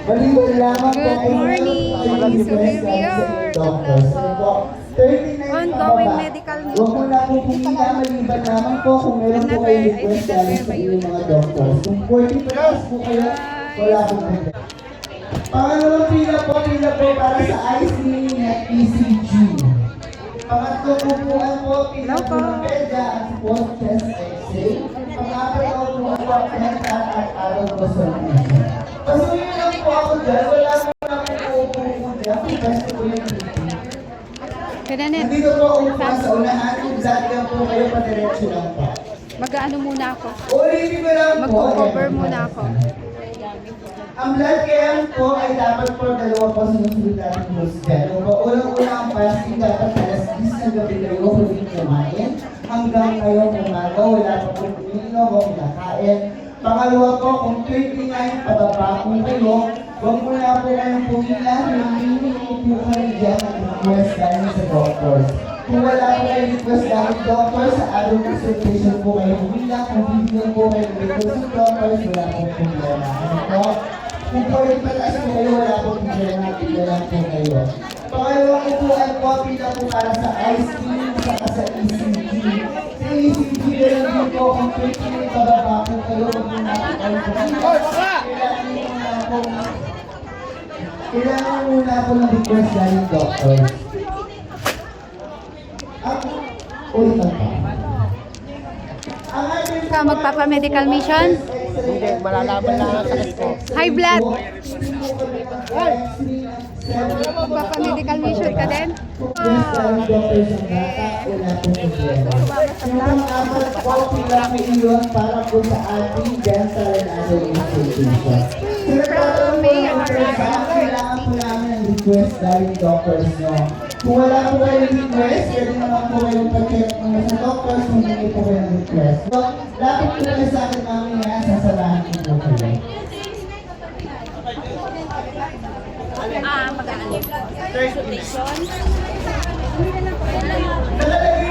Maliban lamang po Good morning. So here we are. Ongoing medical mission. Huwag mo na po pumila, maliban lamang po kung meron po kayo request galing sa inyong mga doctors. Kung 40 plus po kayo, wala po kayo. Pangalawang pila po para sa IC at ECG. Pangatlo upuan po, pila po ng peda at post chest x-ray. Pangapat po upuan penta at adult consultation. Pasuyin lang po ako dyan, wala po na po po dyan, pwede po yung meeting. Nandito po upuan sa unahan, kung dati lang po kayo, padiretso lang po. Mag-ano muna ako. Ulitin ko lang po. Mag-cover muna ako. Ang blood care po ay dapat po dalawa po sinusunod natin po siya. Unang-una ang fasting dapat alas 10 na gabi kayo huling kumain. Hanggang ngayong umaga, wala pa po umiinom o kinakain. Pangalawa po, kung 29 pababa po kayo, huwag mo na po kayong pumila, hindi po kayo dyan ang request galing sa doctors. Kung wala po kayo request galing doctor, sa adult consultation po kayo pumila. Kung hindi po kayo request sa doctors, wala po problema. Ano po? Kung po yung pataas po kayo, wala po problema, pila lang po kayo. Pangalawang upuan po, pila po para sa IC, saka sa ECG. Sa ECG, meron din po, kung 20 pababa po kayo, huwag mo natin kayo po. Kailangan muna po ng request galing doctor. Ulitan pa. Ka magpapa-medical mission? Hindi, malalaman lang ang sakit ko. High blood. Magpapa-medical mission ka din? Para po sa ating dental and other institution. Kailangan po namin ang request dahil doctors nyo. Kung wala po kayong request, pwede naman po kayong pag-check muna sa doctors kung hindi po kayong request. So, lapit po kayo sa akin namin yan, sasalahan po po kayo. Mag-ano? Consultation? Dalawa